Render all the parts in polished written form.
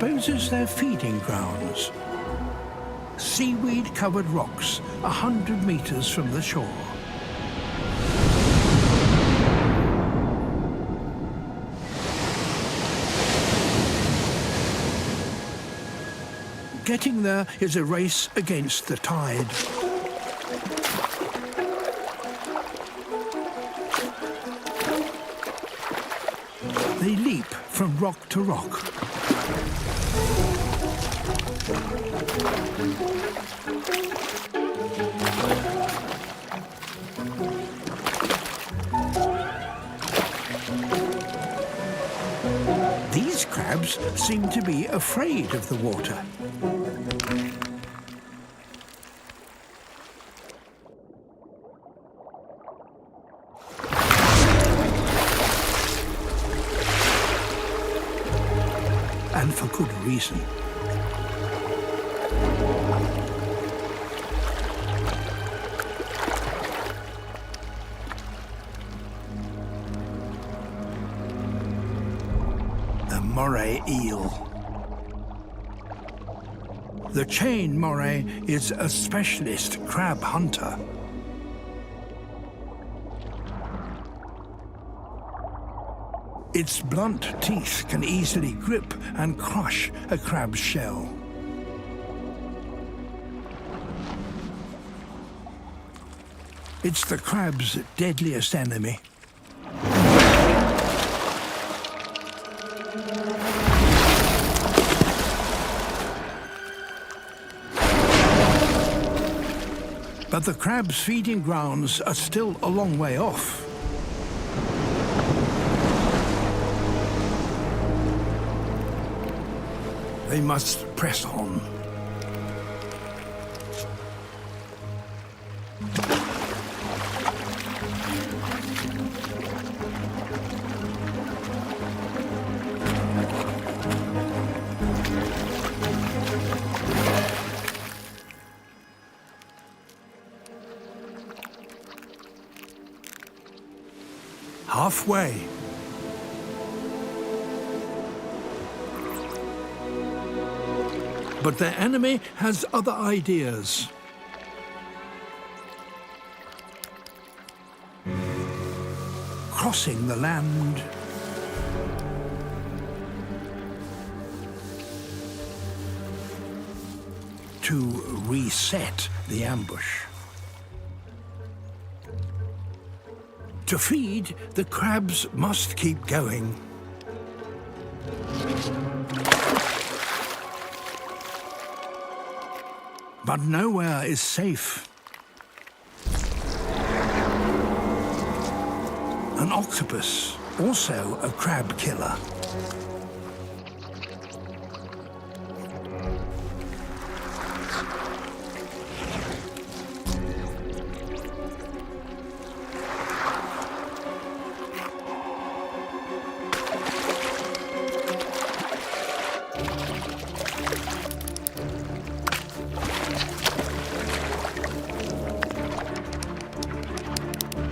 exposes their feeding grounds. Seaweed-covered rocks 100 meters from the shore. Getting there is a race against the tide. They leap from rock to rock. These crabs seem to be afraid of the water. And for good reason. The moray eel. The chain moray is a specialist crab hunter. Its blunt teeth can easily grip and crush a crab's shell. It's the crab's deadliest enemy. But the crab's feeding grounds are still a long way off. They must press on. Halfway. But their enemy has other ideas. Crossing the land. To reset the ambush. To feed, the crabs must keep going. But nowhere is safe. An octopus, also a crab killer.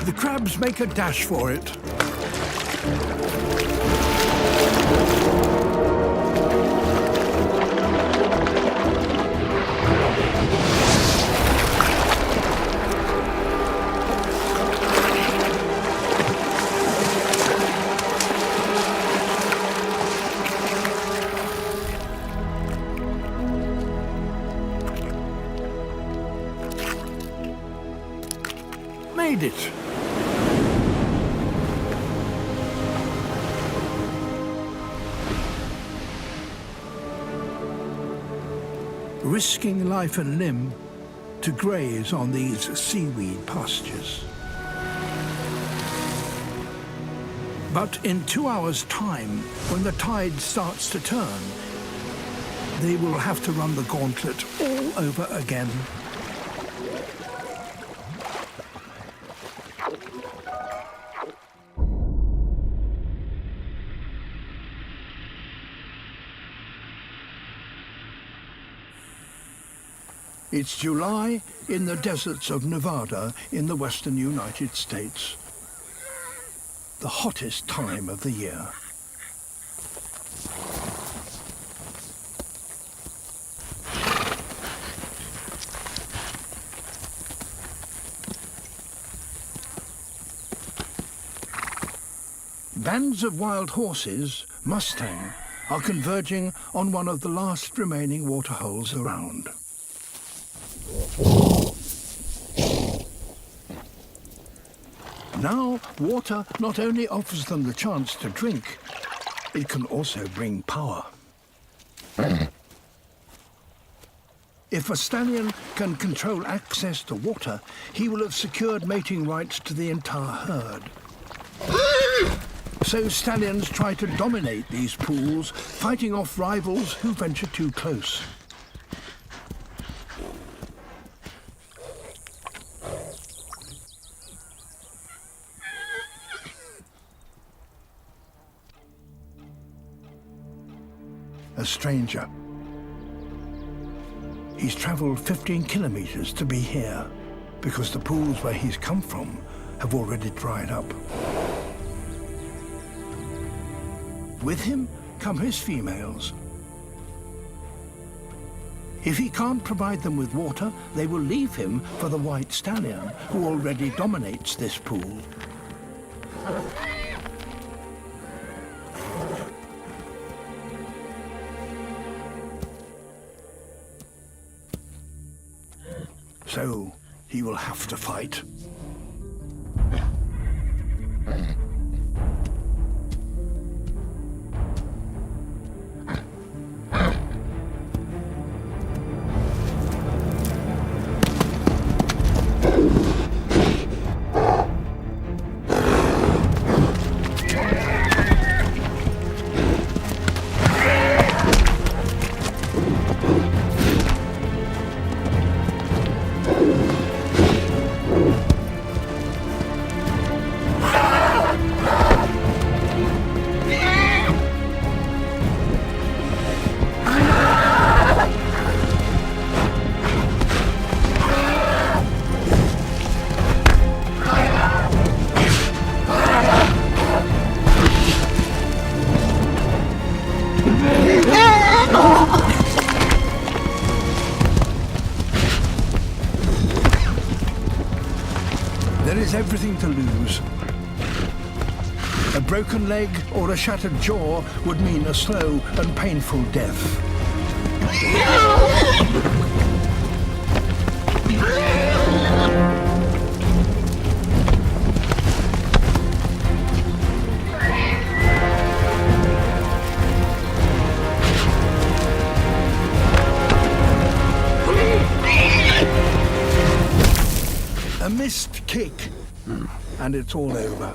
The crabs make a dash for it. Made it. Risking life and limb to graze on these seaweed pastures. But in 2 hours' time, when the tide starts to turn, they will have to run the gauntlet all over again. It's July in the deserts of Nevada in the western United States. The hottest time of the year. Bands of wild horses, Mustang, are converging on one of the last remaining waterholes around. Now, water not only offers them the chance to drink, it can also bring power. If a stallion can control access to water, he will have secured mating rights to the entire herd. So stallions try to dominate these pools, fighting off rivals who venture too close. A stranger. He's travelled 15 kilometres to be here, because the pools where he's come from have already dried up. With him come his females. If he can't provide them with water, they will leave him for the white stallion, who already dominates this pool. So he will have to fight. There is everything to lose. A broken leg or a shattered jaw would mean a slow and painful death. A missed kick, and it's all over.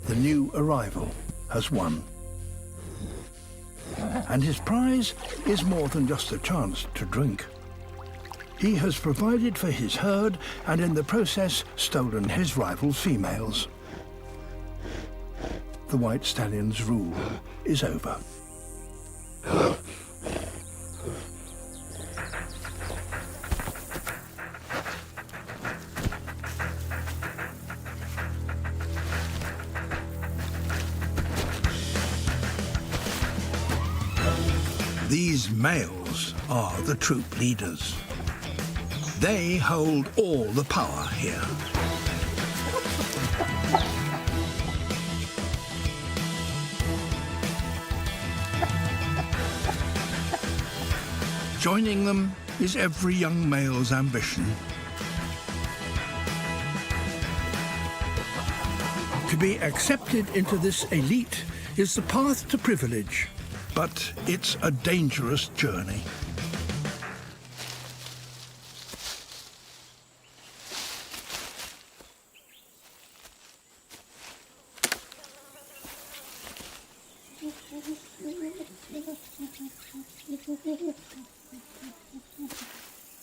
The new arrival has won. And his prize is more than just a chance to drink. He has provided for his herd and in the process stolen his rival's females. The white stallion's rule is over. These males are the troop leaders. They hold all the power here. Joining them is every young male's ambition. To be accepted into this elite is the path to privilege. But it's a dangerous journey.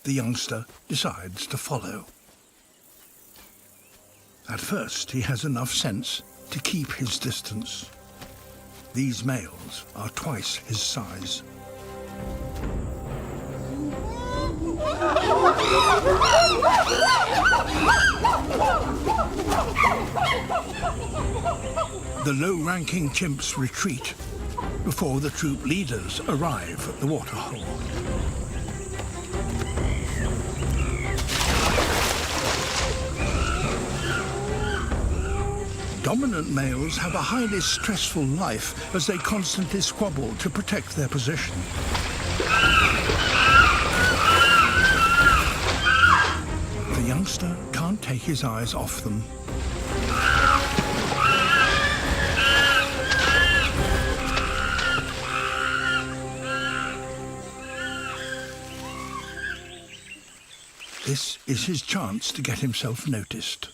The youngster decides to follow. At first, he has enough sense to keep his distance. These males are twice his size. The low-ranking chimps retreat before the troop leaders arrive at the waterhole. Dominant males have a highly stressful life as they constantly squabble to protect their position. The youngster can't take his eyes off them. This is his chance to get himself noticed.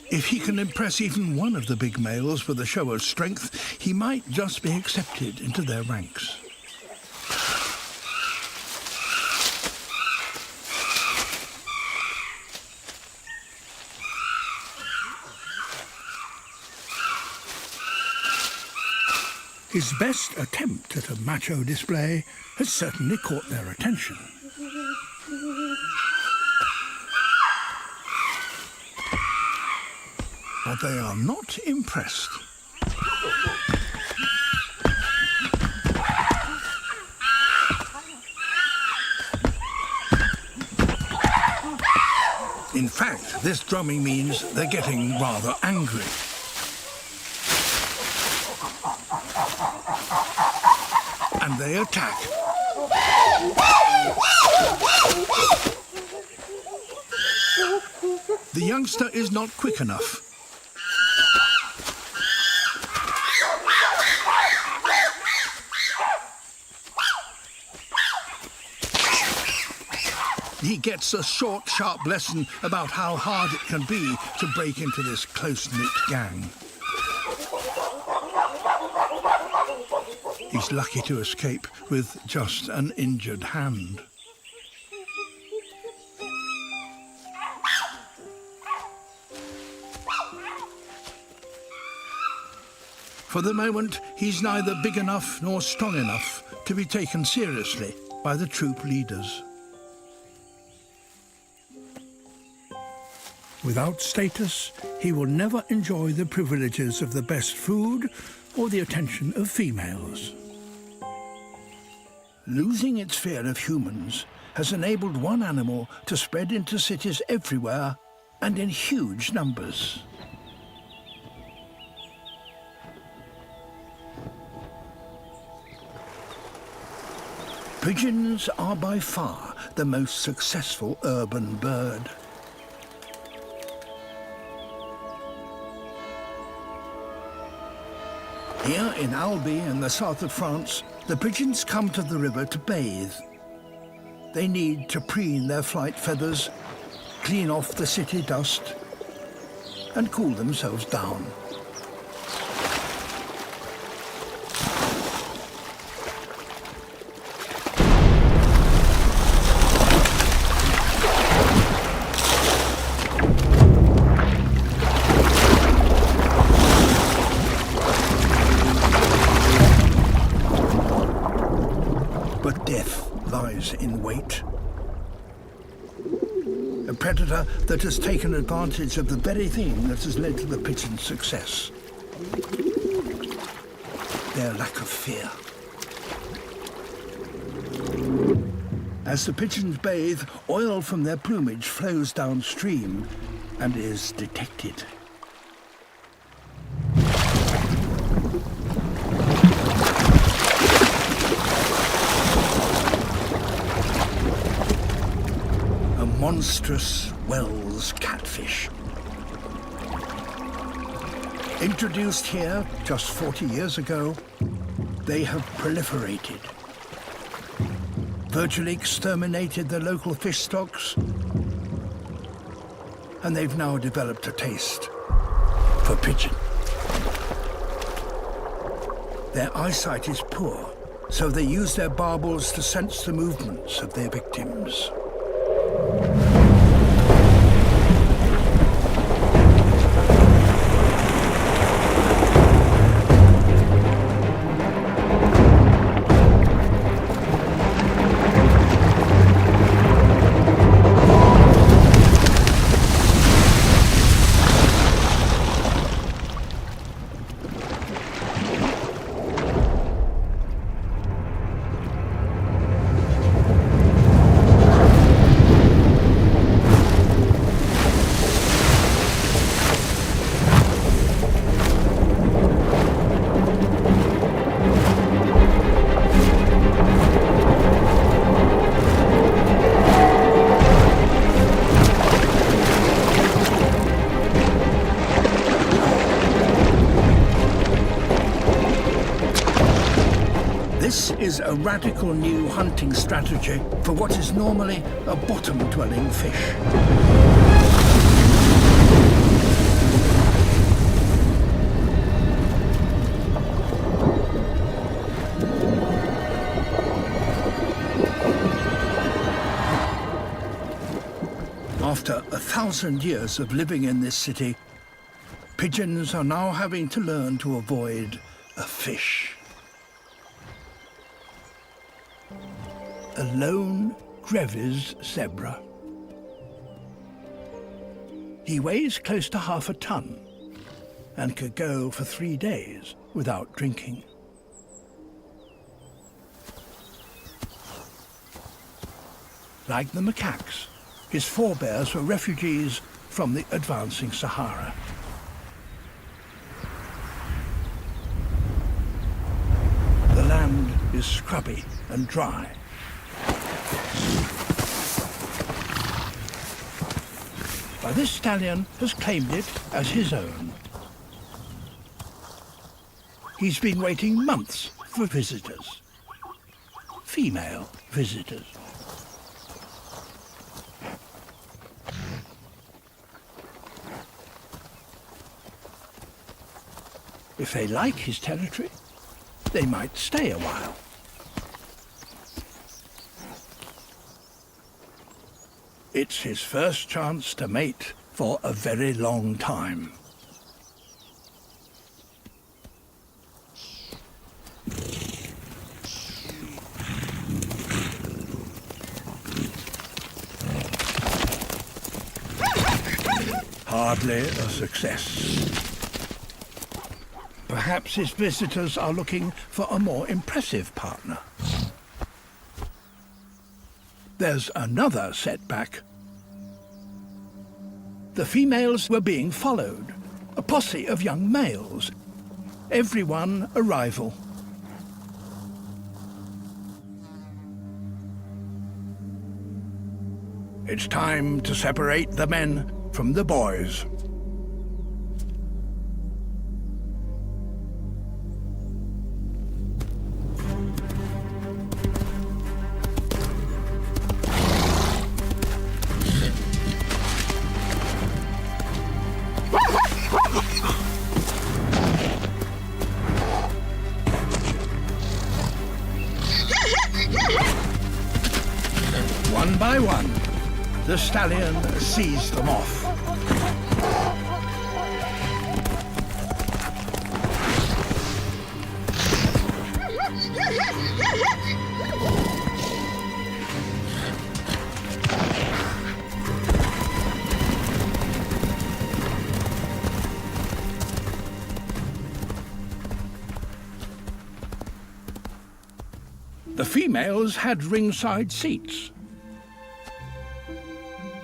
If he can impress even one of the big males with a show of strength, he might just be accepted into their ranks. His best attempt at a macho display has certainly caught their attention. But they are not impressed. In fact, this drumming means they're getting rather angry. And they attack. The youngster is not quick enough. He gets a short, sharp lesson about how hard it can be to break into this close-knit gang. He's lucky to escape with just an injured hand. For the moment, he's neither big enough nor strong enough to be taken seriously by the troop leaders. Without status, he will never enjoy the privileges of the best food or the attention of females. Losing its fear of humans has enabled one animal to spread into cities everywhere and in huge numbers. Pigeons are by far the most successful urban bird. Here in Albi in the south of France, the pigeons come to the river to bathe. They need to preen their flight feathers, clean off the city dust, and cool themselves down. But death lies in wait. A predator that has taken advantage of the very thing that has led to the pigeon's success. Their lack of fear. As the pigeons bathe, oil from their plumage flows downstream and is detected. Monstrous Wells catfish. Introduced here just 40 years ago, they have proliferated, virtually exterminated the local fish stocks, and they've now developed a taste for pigeon. Their eyesight is poor, so they use their barbels to sense the movements of their victims. This is a radical new hunting strategy for what is normally a bottom-dwelling fish. After 1,000 years of living in this city, pigeons are now having to learn to avoid a fish. A lone Grevy's zebra. He weighs close to half a ton and could go for 3 days without drinking. Like the macaques, his forebears were refugees from the advancing Sahara. The land is scrubby and dry. But this stallion has claimed it as his own. He's been waiting months for visitors. Female visitors. If they like his territory, they might stay a while. It's his first chance to mate for a very long time. Hardly a success. Perhaps his visitors are looking for a more impressive partner. There's another setback. The females were being followed, a posse of young males, everyone a rival. It's time to separate the men from the boys. One by one, the stallion sees them off. The females had ringside seats,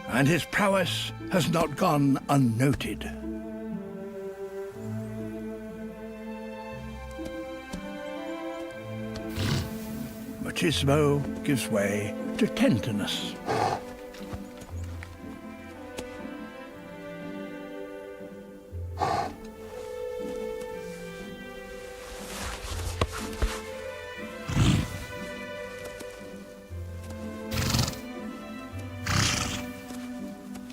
and his prowess has not gone unnoted. Machismo gives way to tenderness.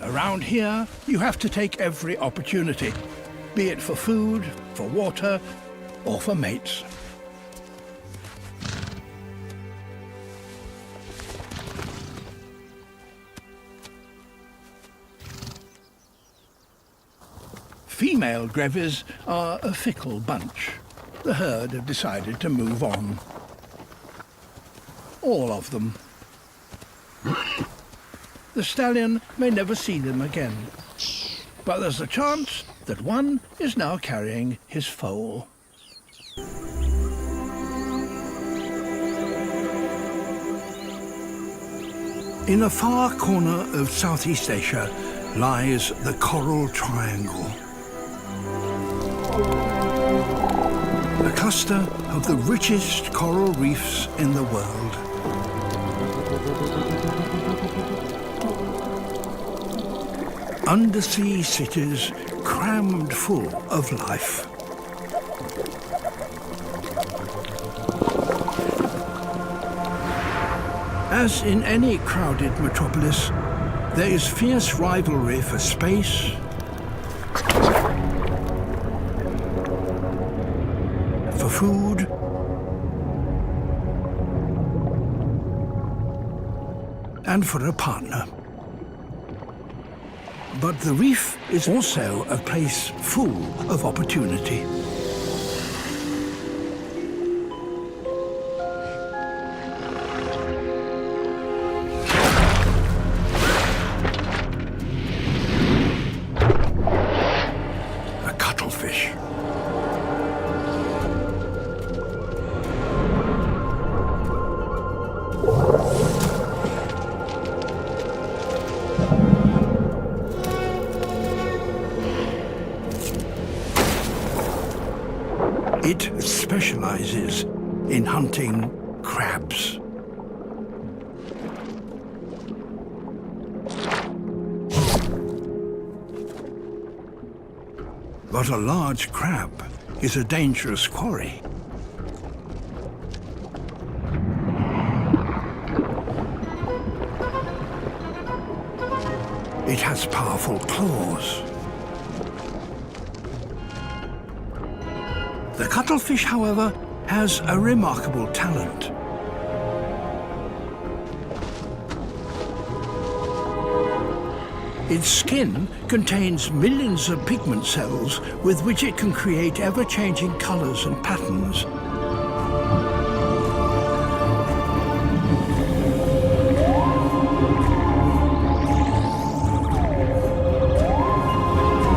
Around here, you have to take every opportunity, be it for food, for water, or for mates. Female Grevy's are a fickle bunch. The herd have decided to move on. All of them. The stallion may never see them again, but there's a chance that one is now carrying his foal. In a far corner of Southeast Asia lies the Coral Triangle. A cluster of the richest coral reefs in the world. Undersea cities crammed full of life. As in any crowded metropolis, there is fierce rivalry for space, for food, and for a partner. But the reef is also a place full of opportunity. A cuttlefish. It specializes in hunting crabs. But a large crab is a dangerous quarry. It has powerful claws. The cuttlefish, however, has a remarkable talent. Its skin contains millions of pigment cells with which it can create ever-changing colors and patterns.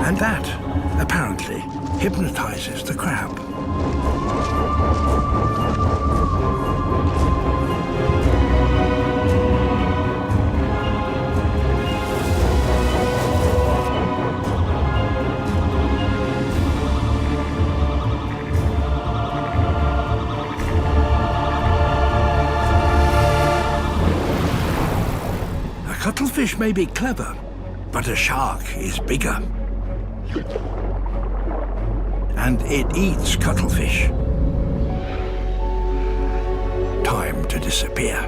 And that, apparently, hypnotizes the crab. A cuttlefish may be clever, but a shark is bigger. And it eats cuttlefish. Time to disappear.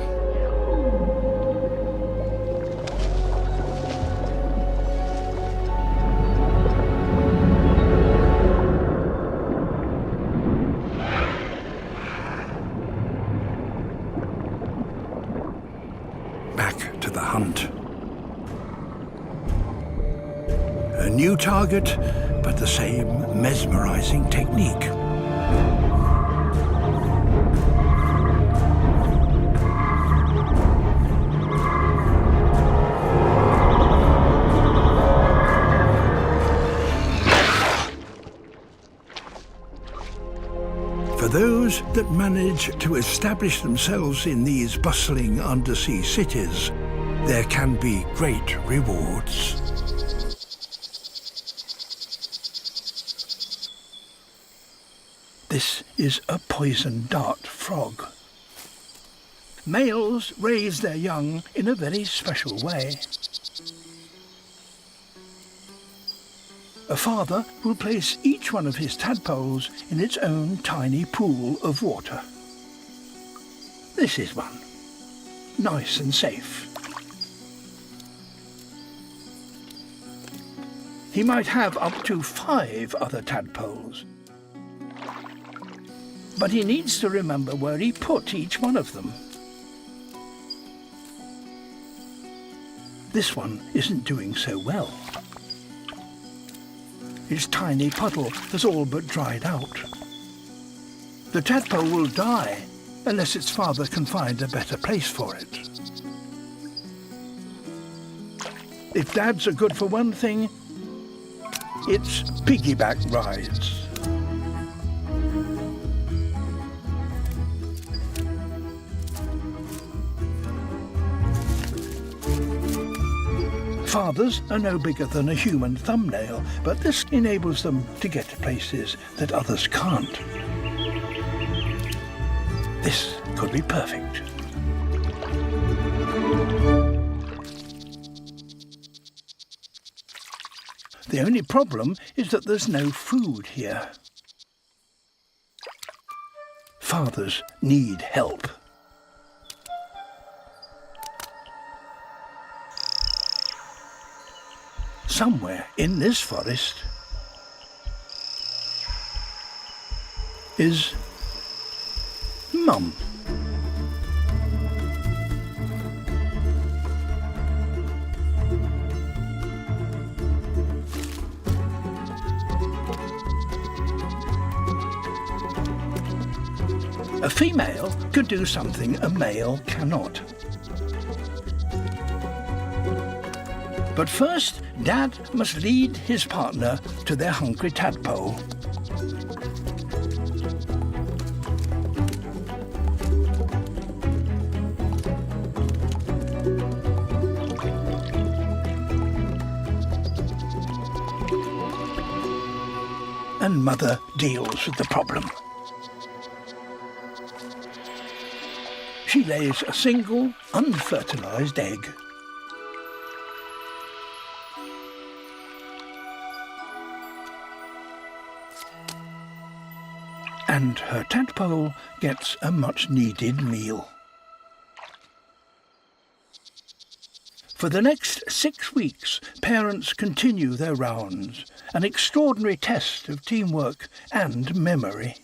Back to the hunt. A new target, but the same mesmerizing technique. For those that manage to establish themselves in these bustling undersea cities, there can be great rewards. This is a poison dart frog. Males raise their young in a very special way. A father will place each one of his tadpoles in its own tiny pool of water. This is one. Nice and safe. He might have up to 5 other tadpoles. But he needs to remember where he put each one of them. This one isn't doing so well. Its tiny puddle has all but dried out. The tadpole will die unless its father can find a better place for it. If dads are good for one thing, it's piggyback rides. Fathers are no bigger than a human thumbnail, but this enables them to get to places that others can't. This could be perfect. The only problem is that there's no food here. Fathers need help. Somewhere in this forest is Mum. A female could do something a male cannot. But first, Dad must lead his partner to their hungry tadpole. And Mother deals with the problem. She lays a single, unfertilized egg. And her tadpole gets a much-needed meal. For the next 6 weeks, parents continue their rounds, an extraordinary test of teamwork and memory.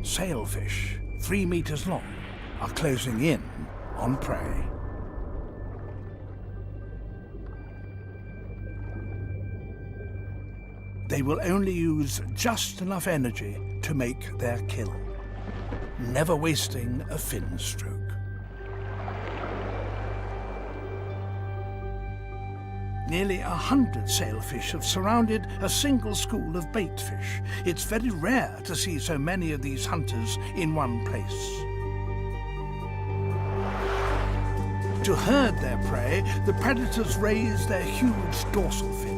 Sailfish, 3 meters long, are closing in on prey. They will only use just enough energy to make their kill, never wasting a fin stroke. Nearly 100 sailfish have surrounded a single school of baitfish. It's very rare to see so many of these hunters in one place. To herd their prey, the predators raise their huge dorsal fins.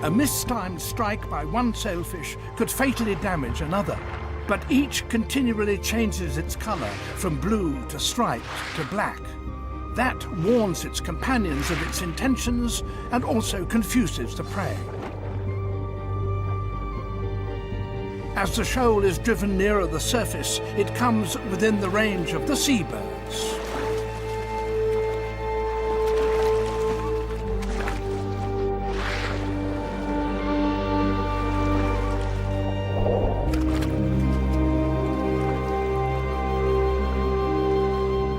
A mistimed strike by one sailfish could fatally damage another, but each continually changes its colour from blue to striped to black. That warns its companions of its intentions and also confuses the prey. As the shoal is driven nearer the surface, it comes within the range of the seabirds.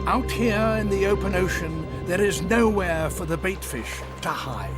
Out here in the open ocean, there is nowhere for the baitfish to hide.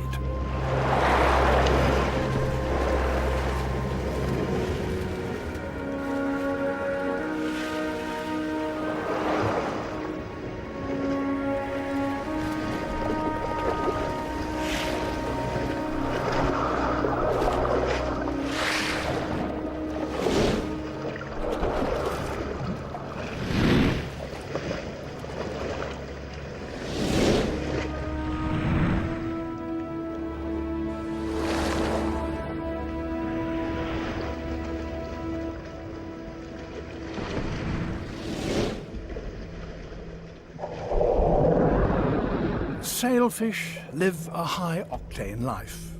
Sailfish live a high-octane life.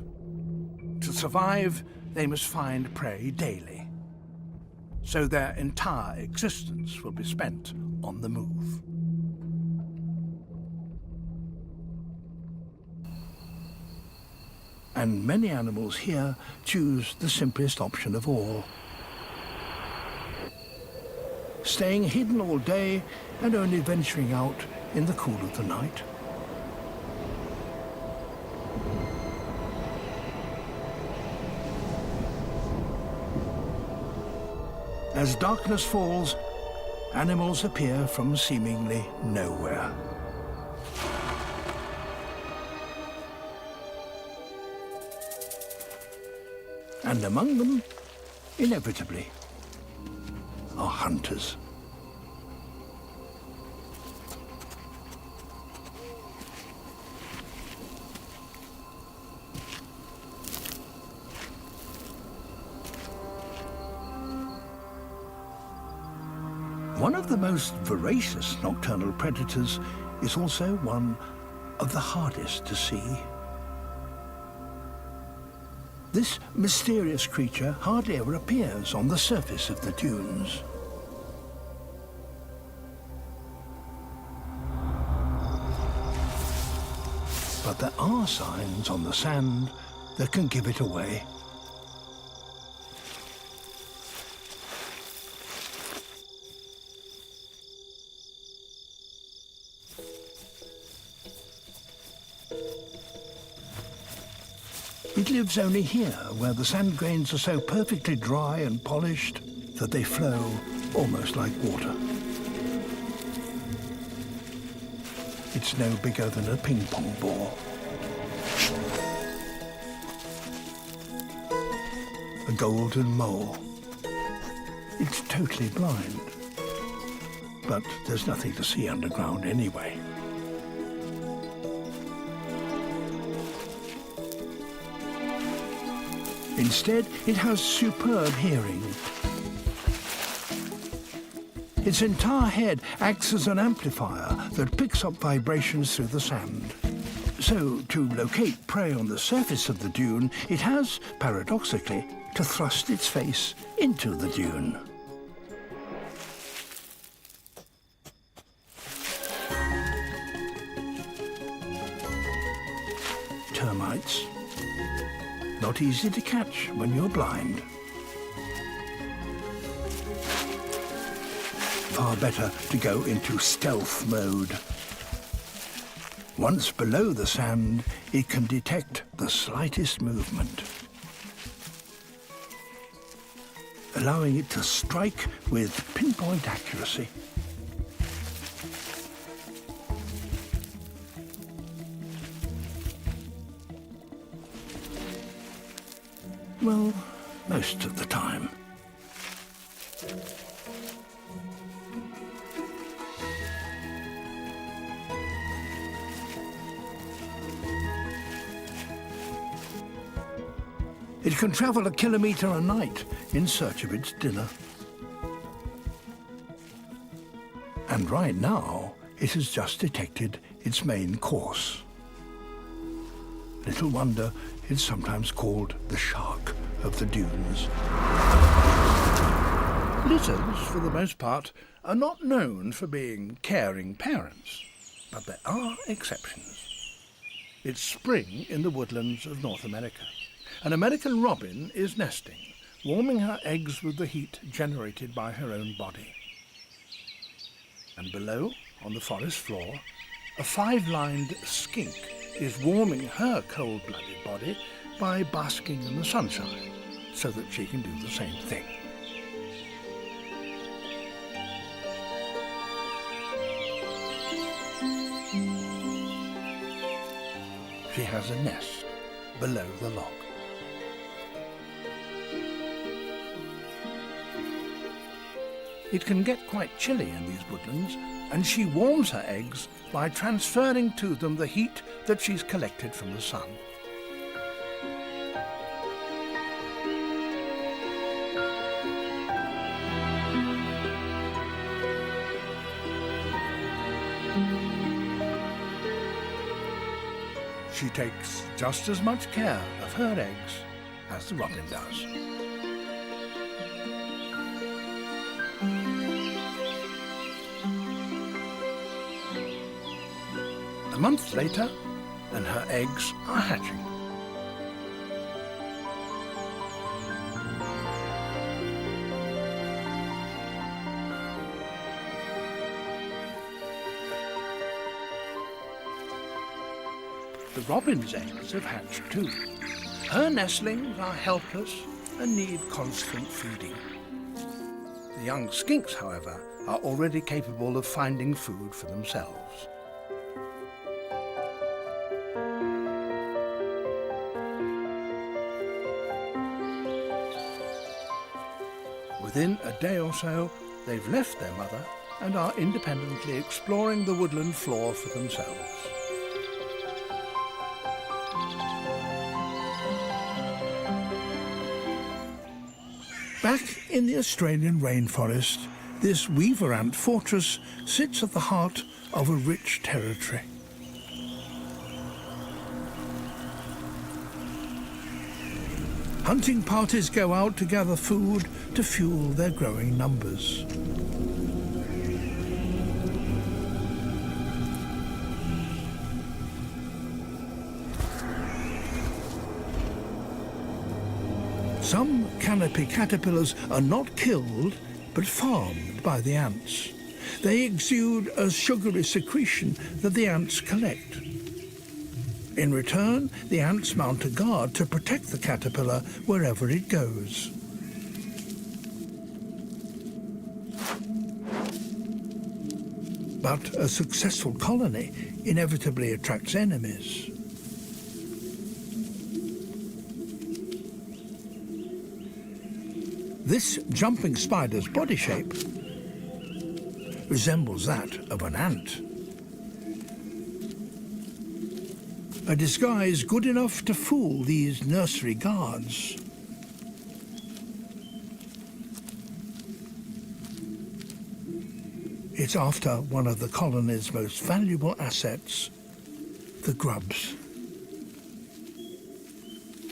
To survive, they must find prey daily. So their entire existence will be spent on the move. And many animals here choose the simplest option of all. Staying hidden all day and only venturing out in the cool of the night. As darkness falls, animals appear from seemingly nowhere. And among them, inevitably, are hunters. One of the most voracious nocturnal predators is also one of the hardest to see. This mysterious creature hardly ever appears on the surface of the dunes. But there are signs on the sand that can give it away. It lives only here, where the sand grains are so perfectly dry and polished that they flow almost like water. It's no bigger than a ping pong ball. A golden mole. It's totally blind, but there's nothing to see underground anyway. Instead, it has superb hearing. Its entire head acts as an amplifier that picks up vibrations through the sand. So, to locate prey on the surface of the dune, it has, paradoxically, to thrust its face into the dune. Termites. Not easy to catch when you're blind. Far better to go into stealth mode. Once below the sand, it can detect the slightest movement, allowing it to strike with pinpoint accuracy. Well, most of the time. It can travel 1 kilometre a night in search of its dinner. And right now, it has just detected its main course. Little wonder it's sometimes called the shark of the dunes. Lizards, for the most part, are not known for being caring parents, but there are exceptions. It's spring in the woodlands of North America. An American robin is nesting, warming her eggs with the heat generated by her own body. And below, on the forest floor, a 5-lined skink is warming her cold-blooded body by basking in the sunshine, so that she can do the same thing. She has a nest below the log. It can get quite chilly in these woodlands, and she warms her eggs by transferring to them the heat that she's collected from the sun. She takes just as much care of her eggs as the robin does. A month later, and her eggs are hatching. The robin's eggs have hatched too. Her nestlings are helpless and need constant feeding. The young skinks, however, are already capable of finding food for themselves. Within a day or so, they've left their mother and are independently exploring the woodland floor for themselves. Back in the Australian rainforest, This weaver ant fortress sits at the heart of a rich territory. Hunting parties go out to gather food to fuel their growing numbers. Some canopy caterpillars are not killed, but farmed by the ants. They exude a sugary secretion that the ants collect. In return, the ants mount a guard to protect the caterpillar wherever it goes. But a successful colony inevitably attracts enemies. This jumping spider's body shape resembles that of an ant. A disguise good enough to fool these nursery guards. It's after one of the colony's most valuable assets, the grubs.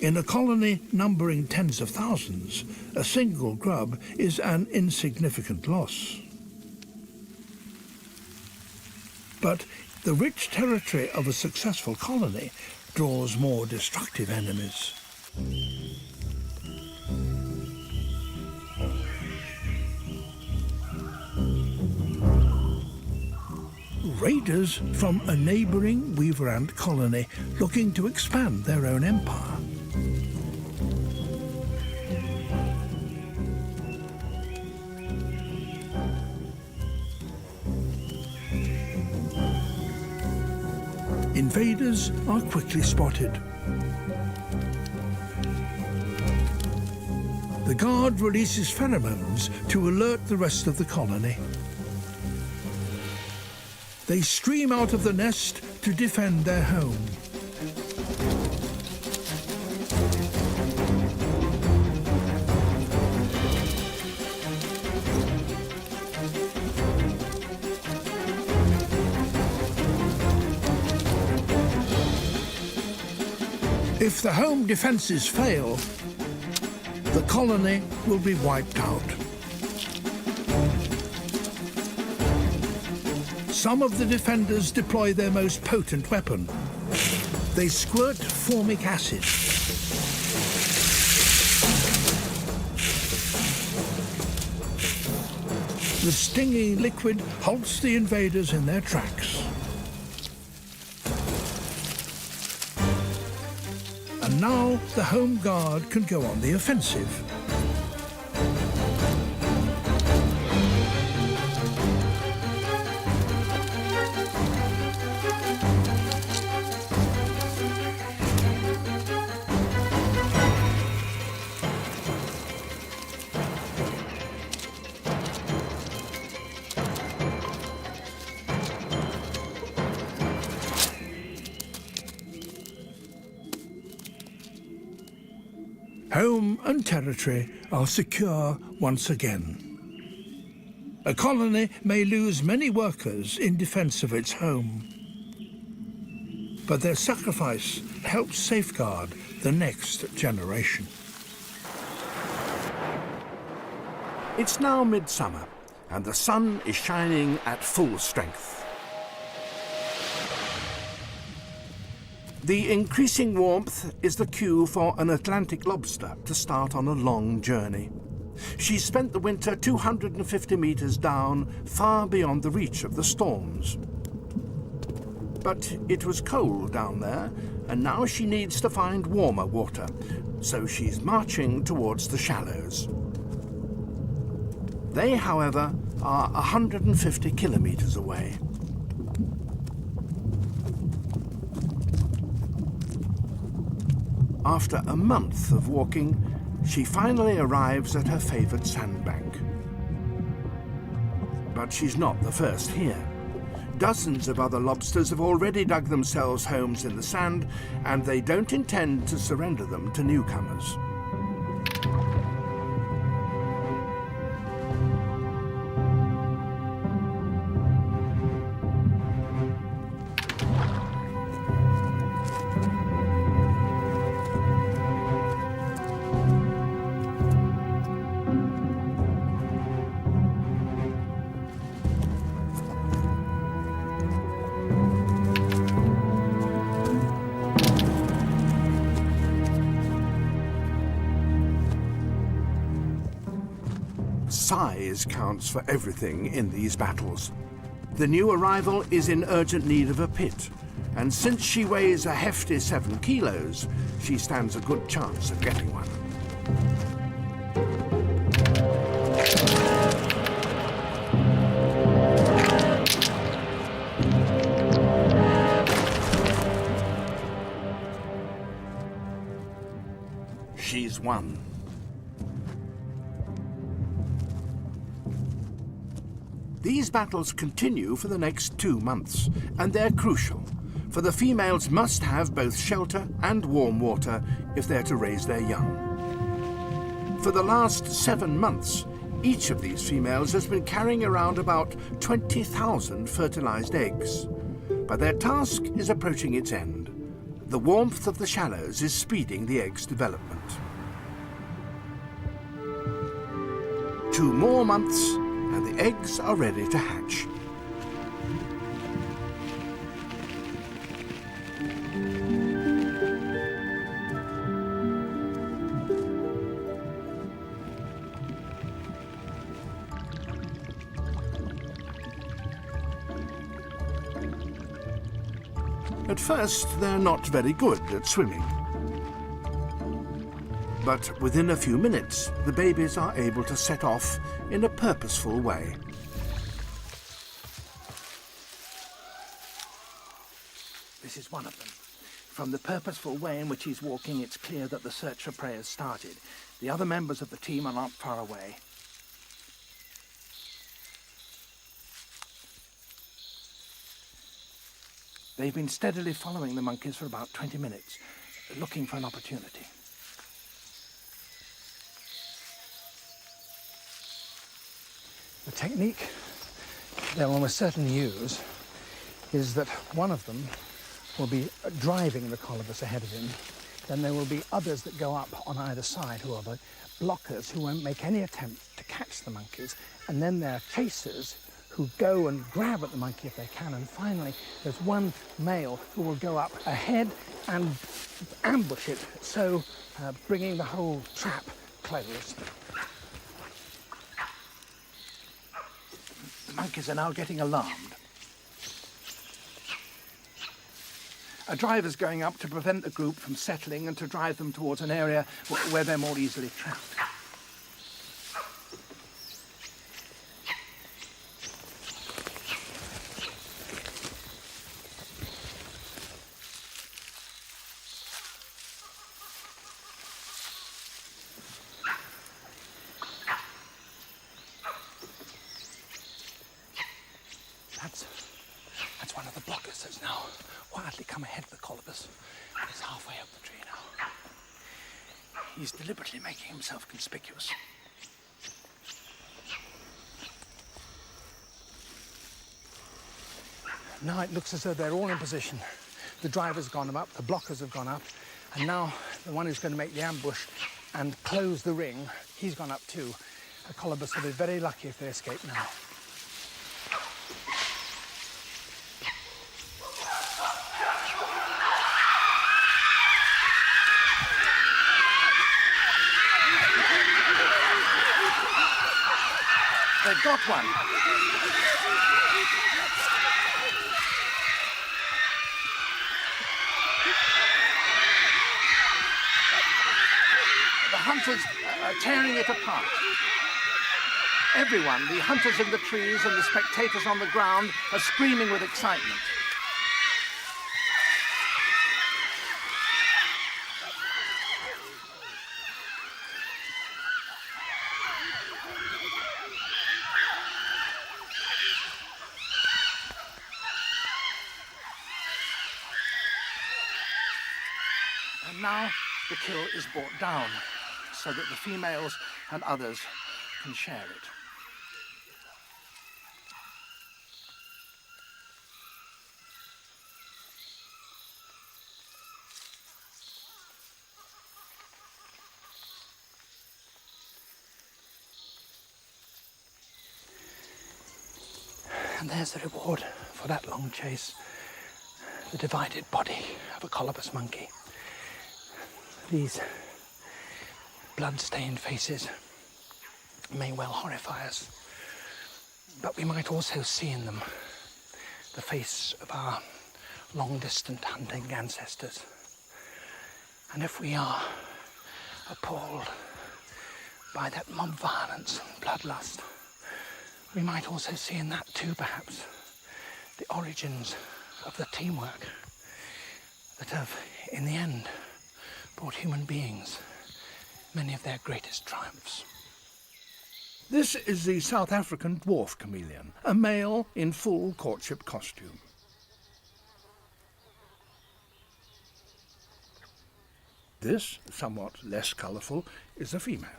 In a colony numbering tens of thousands, a single grub is an insignificant loss. But the rich territory of a successful colony draws more destructive enemies. Raiders from a neighbouring weaver ant colony looking to expand their own empire. Invaders are quickly spotted. The guard releases pheromones to alert the rest of the colony. They stream out of the nest to defend their home. If the home defences fail, the colony will be wiped out. Some of the defenders deploy their most potent weapon. They squirt formic acid. The stinging liquid halts the invaders in their tracks. And now the home guard can go on the offensive. Home and territory are secure once again. A colony may lose many workers in defense of its home, but their sacrifice helps safeguard the next generation. It's now midsummer, and the sun is shining at full strength. The increasing warmth is the cue for an Atlantic lobster to start on a long journey. She spent the winter 250 meters down, far beyond the reach of the storms. But it was cold down there, and now she needs to find warmer water, so she's marching towards the shallows. They, however, are 150 kilometers away. After a month of walking, she finally arrives at her favoured sandbank. But she's not the first here. Dozens of other lobsters have already dug themselves homes in the sand, and they don't intend to surrender them to newcomers. Size counts for everything in these battles. The new arrival is in urgent need of a pit, and since she weighs a hefty 7 kilos, she stands a good chance of getting one. She's won. These battles continue for the next 2 months, and they're crucial, for the females must have both shelter and warm water if they're to raise their young. For the last 7 months, each of these females has been carrying around about 20,000 fertilized eggs. But their task is approaching its end. The warmth of the shallows is speeding the eggs' development. 2 more months, and the eggs are ready to hatch. At first, they're not very good at swimming. But within a few minutes, the babies are able to set off in a purposeful way. This is one of them. From the purposeful way in which he's walking, it's clear that the search for prey has started. The other members of the team are not far away. They've been steadily following the monkeys for about 20 minutes, looking for an opportunity. The technique they'll almost certainly use is that one of them will be driving the colobus ahead of him. Then there will be others that go up on either side who are the blockers, who won't make any attempt to catch the monkeys. And then there are chasers who go and grab at the monkey if they can. And finally, there's one male who will go up ahead and ambush it, so bringing the whole trap closed. The monkeys are now getting alarmed. A driver's going up to prevent the group from settling and to drive them towards an area where they're more easily trapped. That's one of the blockers that's now quietly come ahead of the colobus. He's halfway up the tree now. He's deliberately making himself conspicuous. Now it looks as though they're all in position. The driver's gone up, the blockers have gone up, and now the one who's going to make the ambush and close the ring, he's gone up too. The colobus will be very lucky if they escape now. They've got one. The hunters are tearing it apart. Everyone, the hunters in the trees and the spectators on the ground, are screaming with excitement. And now the kill is brought down so that the females and others can share it. And there's the reward for that long chase. The divided body of a colobus monkey. These blood-stained faces, may well horrify us, but we might also see in them the face of our long-distant hunting ancestors. And if we are appalled by that mob violence and bloodlust, we might also see in that too, perhaps, the origins of the teamwork that have, in the end, brought human beings many of their greatest triumphs. This is the South African dwarf chameleon, a male in full courtship costume. This, somewhat less colourful, is a female.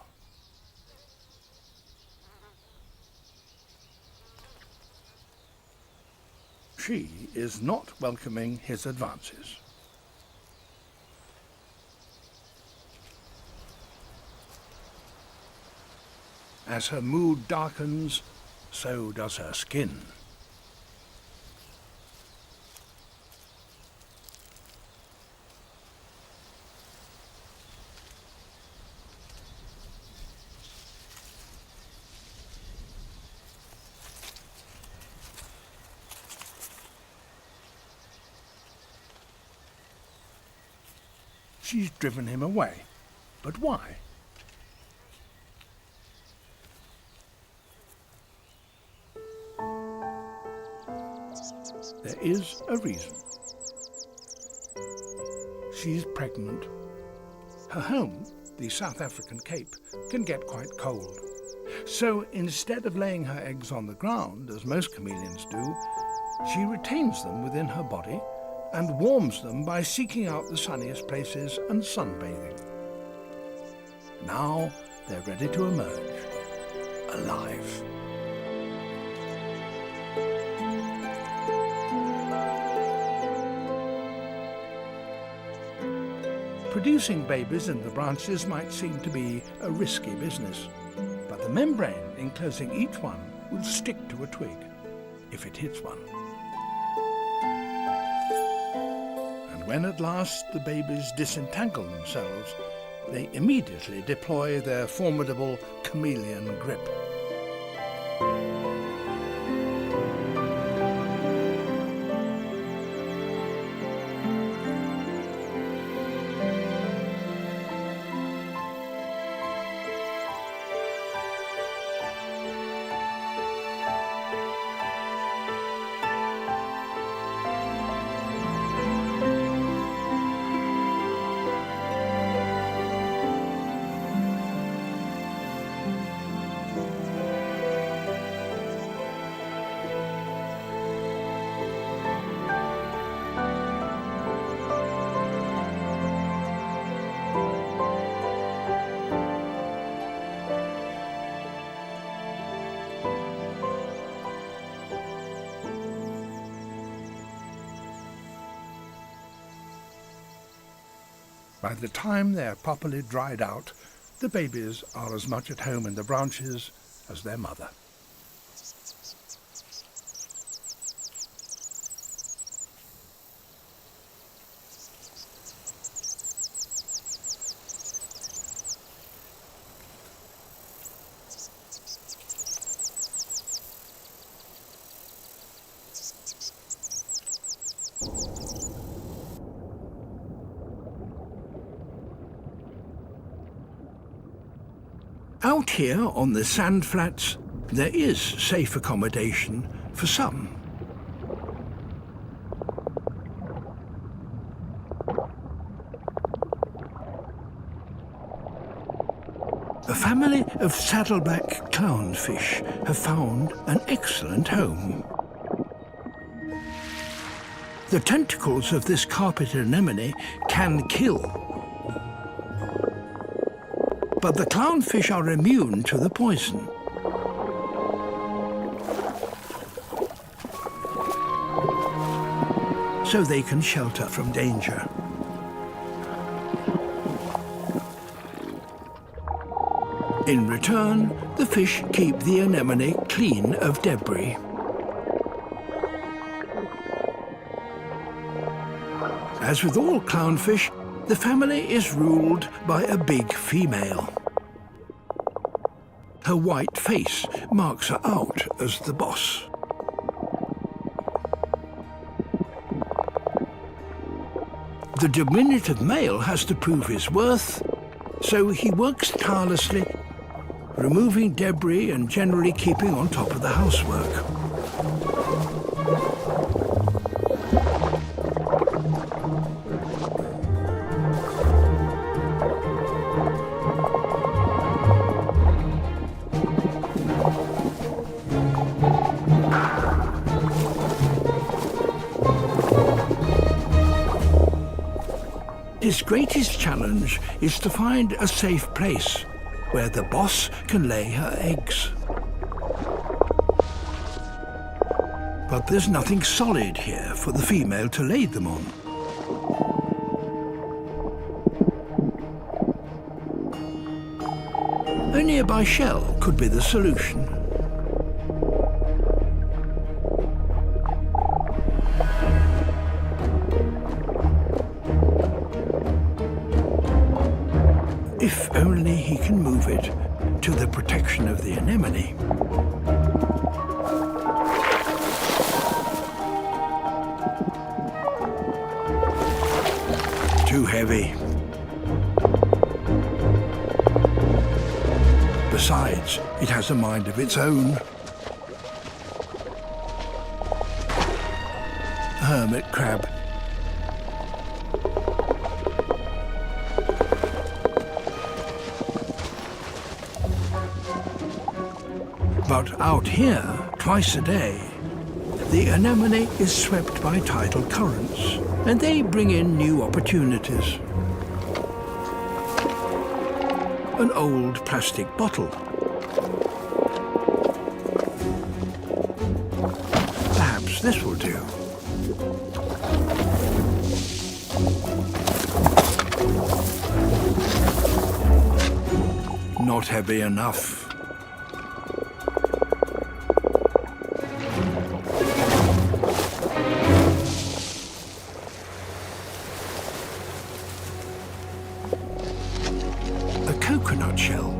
She is not welcoming his advances. As her mood darkens, so does her skin. She's driven him away. But why? There is a reason. She's pregnant. Her home, the South African Cape, can get quite cold. So instead of laying her eggs on the ground, as most chameleons do, she retains them within her body and warms them by seeking out the sunniest places and sunbathing. Now they're ready to emerge, alive. Producing babies in the branches might seem to be a risky business, but the membrane enclosing each one will stick to a twig if it hits one. And when at last the babies disentangle themselves, they immediately deploy their formidable chameleon grip. By the time they're properly dried out, the babies are as much at home in the branches as their mother. Out here on the sand flats, there is safe accommodation for some. A family of saddleback clownfish have found an excellent home. The tentacles of this carpet anemone can kill, but the clownfish are immune to the poison. So they can shelter from danger. In return, the fish keep the anemone clean of debris. As with all clownfish, the family is ruled by a big female. Her white face marks her out as the boss. The diminutive male has to prove his worth, so he works tirelessly, removing debris and generally keeping on top of the housework. His greatest challenge is to find a safe place where the boss can lay her eggs. But there's nothing solid here for the female to lay them on. A nearby shell could be the solution. If only he can move it to the protection of the anemone. Too heavy. Besides, it has a mind of its own. Hermit crab. But out here, twice a day, the anemone is swept by tidal currents, and they bring in new opportunities. An old plastic bottle. Perhaps this will do. Not heavy enough. Coconut shell.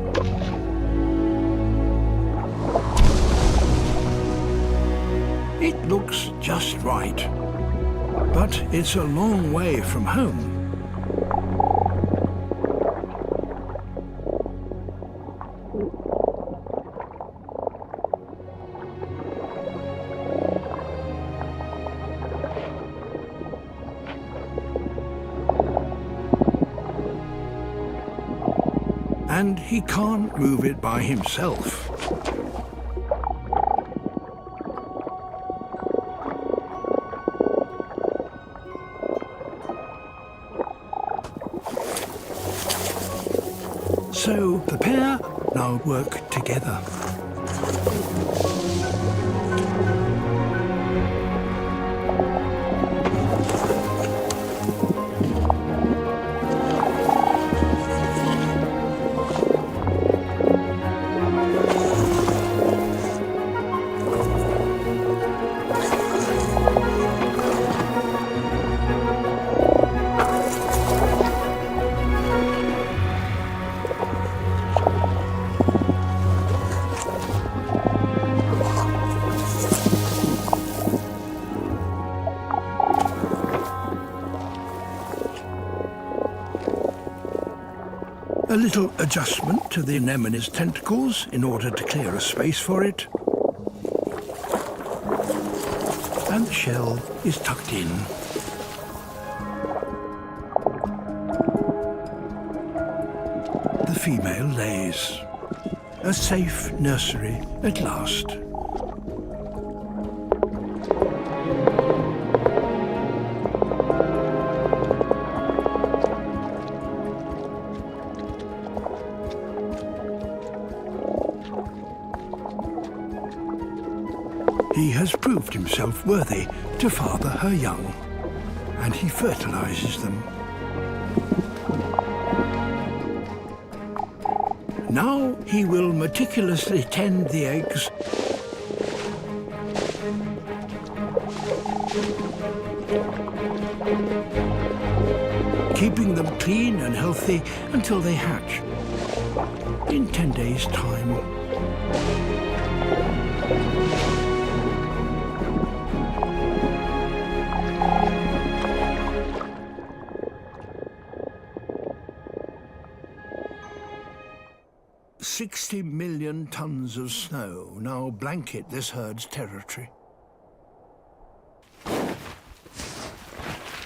It looks just right, but it's a long way from home. And he can't move it by himself. So the pair now work together. A little adjustment to the anemone's tentacles in order to clear a space for it. And the shell is tucked in. The female lays. A safe nursery at last. He has proved himself worthy to father her young, and he fertilizes them. Now he will meticulously tend the eggs, keeping them clean and healthy until they hatch in 10 days' time. $60 million tons of snow now blanket this herd's territory.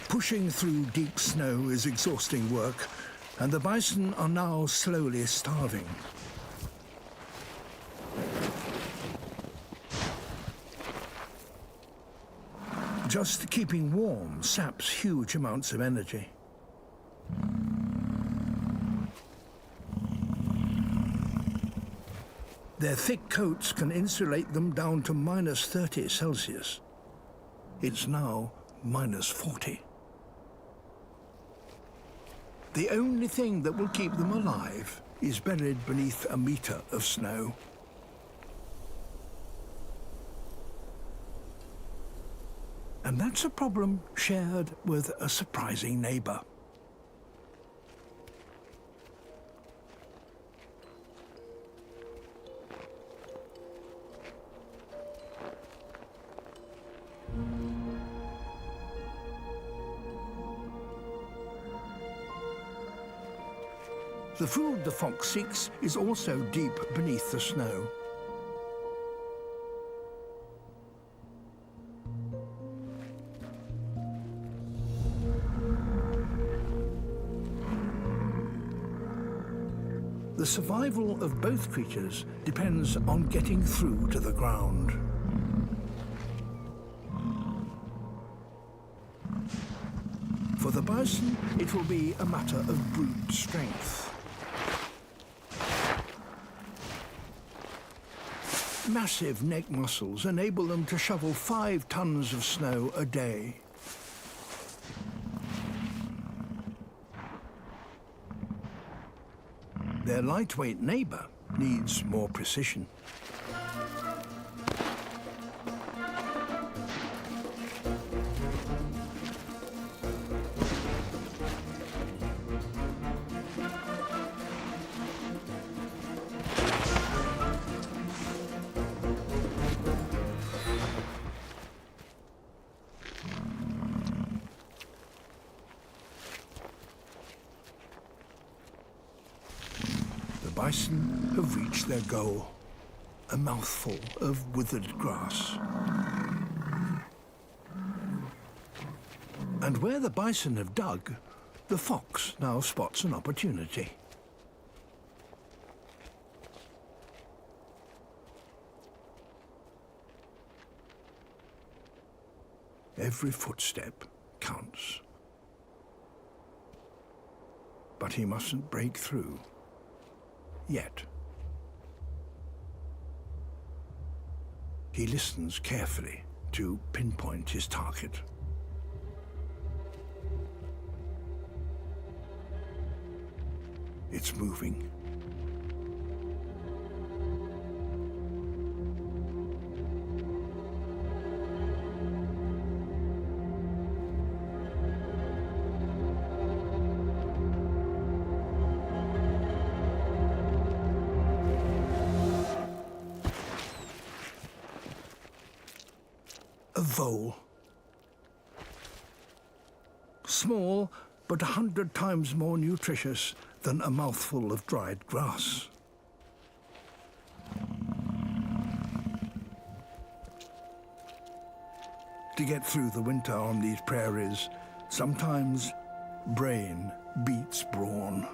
Pushing through deep snow is exhausting work, and the bison are now slowly starving. Just keeping warm saps huge amounts of energy. Their thick coats can insulate them down to -30°C. It's now -40. The only thing that will keep them alive is buried beneath a meter of snow. And that's a problem shared with a surprising neighbor. The food the fox seeks is also deep beneath the snow. The survival of both creatures depends on getting through to the ground. For the bison, it will be a matter of brute strength. Massive neck muscles enable them to shovel 5 tons of snow a day. Their lightweight neighbor needs more precision. The bison have reached their goal, a mouthful of withered grass. And where the bison have dug, the fox now spots an opportunity. Every footstep counts. But he mustn't break through. Yet. He listens carefully to pinpoint his target. It's moving. A vole. Small, but 100 times more nutritious than a mouthful of dried grass. To get through the winter on these prairies, sometimes brain beats brawn.